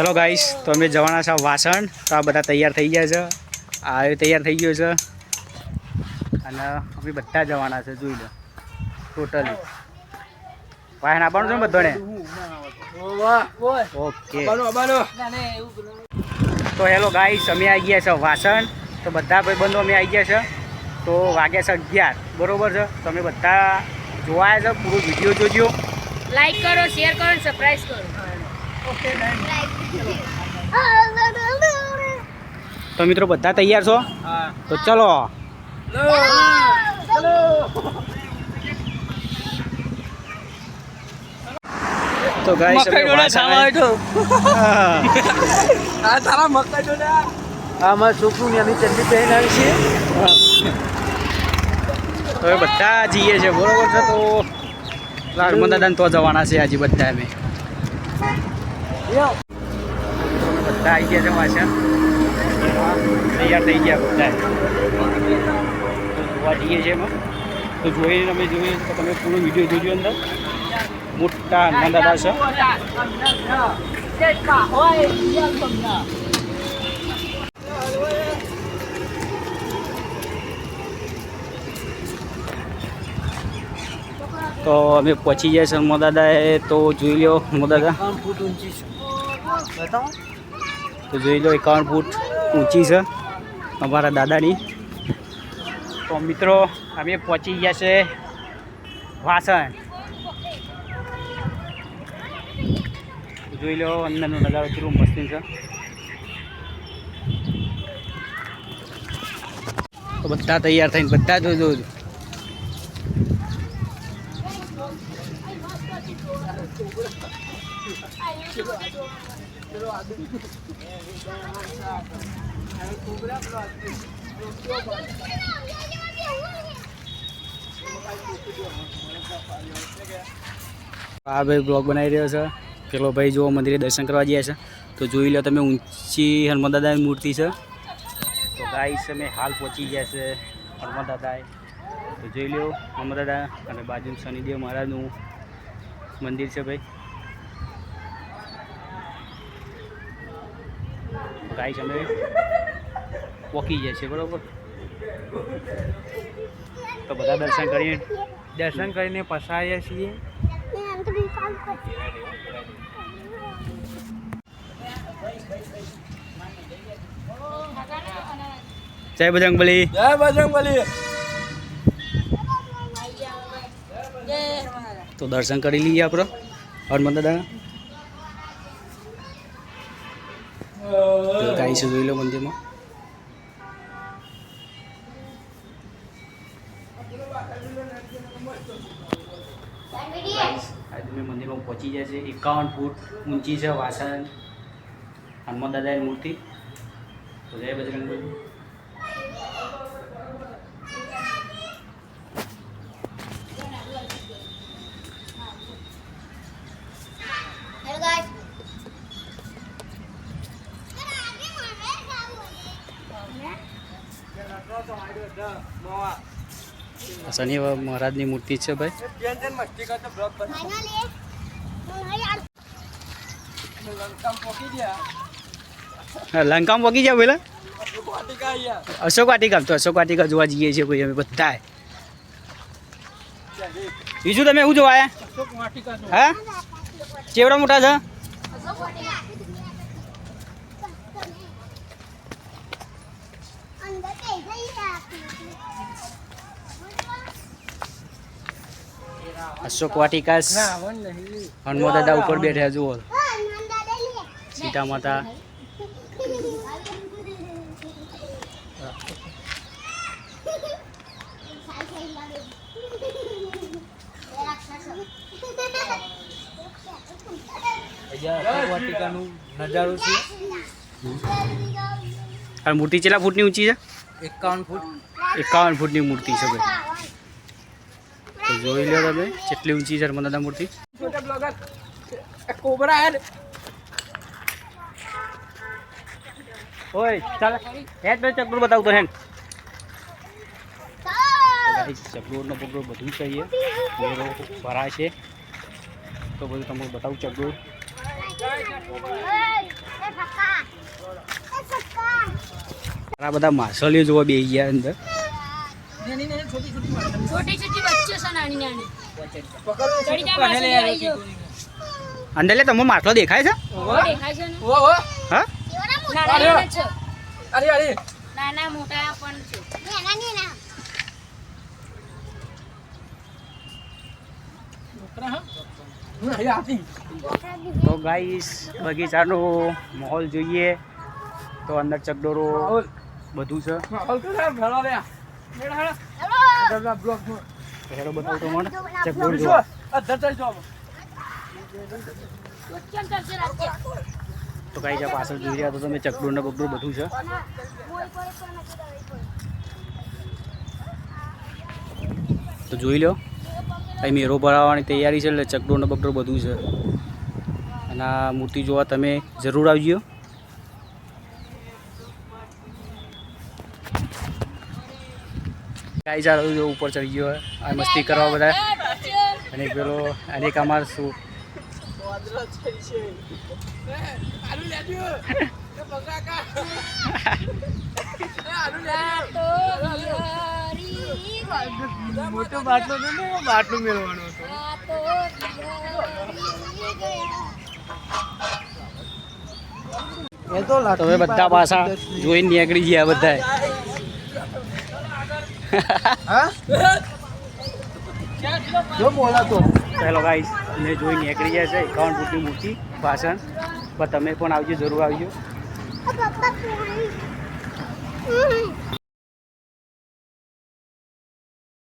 Hello guys, તો અમે જવાના છે વાસણ. તો આ બધા તૈયાર થઈ ગયા છે. આ તૈયાર થઈ ગયો છે અને અમે બધા જવાના છે. જોઈ લો ટોટલી વાહન આપવાનું છે ને બધાને. ઓકે, તો હેલો ગાઈસ, અમે આવી ગયા છે વાસણ. તો બધા ભાઈબંધો અમે આવી ગયા છે. તો વાગ્યા છે 11 બરોબર છે. તો અમે બધા જોવાયા છે. પૂરો વિડીયો જોજો, લાઈક કરો, શેર કરો અને સબસ્ક્રાઇબ કરો. તો મિત્રો બધા તૈયાર છો? તો ચલો. તો ગાઈસ અમે વાસણ તારા મકાઈ જો ને આમાં છોકરું ની અમે ચંદી પહેરીને આવી છે. હવે બધા જઈએ છે બરોબર છે. તો હનુમાન દાદાને તો જવાના છે આજે બધા. અમે બધા આવી ગયા છે વાસણ, તૈયાર થઈ ગયા બધા. તો જોવા જઈએ છીએ એમાં. તો જોઈને અમે જોઈએ તો તમે પૂરો વિડીયો જોજો. અંદર મોટા હનુમાન દાદા છે. તો અમે પહોંચી ગયા છે હનુમાન દાદાએ. તો જોઈ લો હનુમાન દાદા. તો જોઈ લો 51 ફૂટ ઊંચી છે અમારા દાદાની. તો મિત્રો અમે પહોંચી ગયા છે વાસણ. જોઈ લો અંદરનો નજારો કેટલું મસ્તી છે. તો બધા તૈયાર થઈને બધા જોજો. આ ભાઈ બ્લોગ બનાવી રહ્યો છે. પેલો ભાઈ જો મંદિરે દર્શન કરવા ગયા છે. તો જોઈ લો તમે, ઊંચી હનુમાન દાદાની મૂર્તિ છે. તો ગાઈસ અમે હાલ પહોંચી ગયા છે હનુમાન દાદાએ. તો જોઈ લો હનુમાન દાદા અને બાજુ શનિદેવ મહારાજનું મંદિર છે ભાઈ. ગાઈસ અમે પહોંચી ગયા છે બરાબર. તો બધા દર્શન કરીને પસાર્યા છીએ. જય બજરંગબલી. જય બજરંગબલી. તો દર્શન કરી લઈએ આપણે હનુમાન દાદાના. ગાઈસ જોઈ લો મંદિરમાં. તમે મંદિરમાં પહોંચી જશે. 51 ફૂટ ઊંચી છે વાસણ હનુમાન દાદાની મૂર્તિ. તો જય બજરંગબલી. શનિ મહારાજની મૂર્તિ છે ભાઈ. લંકામાં પોકી ગયા પેલા અશોક વાટિકા. તો અશોક વાટિકા જોવા જઈએ છીએ ભાઈ અમે બધા. બીજું તમે શું જોવા આવ્યા? હા, કેવડા મોટા છે? અશોક વાટિકા. હનુમાન દાદા ઉપર બેઠા જુઓ. સીતા માતા. વાટિકાનું નજારો છે. આ મૂર્તિ કેટલા ફૂટની ઊંચી છે? 51 ફૂટ. 51 ફૂટની મૂર્તિ છે ભાઈ. તો જોઈ લો તમે કેટલી ઊંચી છે હનુમાન દાદા મૂર્તિ. ઓય ચાલ હેડ બે ચકડું બતાવતો હેડ. ચકડોળનો પગડો બધું કહીએ ભરાય છે. તો બધું તમને બતાવું ચકડોળ. આ બધા માછલીઓ જોવા બેસી ગયા અંદર. छोटी छोटी बच्चों से नानी नानी चढ़ी जा मासी आई जो અંદર લે તમને માછલો દેખાય છે? દેખાય છે ને હા નાના નાના છે અરે અરે નાના મોટા પણ છે નાના નાના તો ગાઈસ બગીચાનો માહોલ જોઈએ તો અંદર ચકડોરો બધું છે. હેડો બતાવું તો મને ચકડોળ જોવા. કેમ કરશે રાજ્ય તો ગાઈસ આ પાછળ જોઈ રહ્યા તો તમે ચકડોળ ને બગડોળ બધું છે. તો જોઈ લો અહીં મેરો ભરાવવાની તૈયારી છે એટલે ચકડોળ ને બગડોળ બધું છે. અને આ મૂર્તિ જોવા તમે જરૂર આવજો. ગાઈસ આ જો ઉપર ચડી ગયો આ મસ્તી કરવા બધા. અને પેલો અનેક અમાર શું મોટો બાટલો ને બાટલું મેળવાનો હતો. એ તો તો હવે બધા પાછા જોઈને નીકળી ગયા બધા. જો બોલા તો પહેલો ગાઈસ ને જોઈ નીકળી જાય છે 51 ફૂટની મૂર્તિ ભાષણ. પણ તમે પણ આવજો, જરૂર આવજો.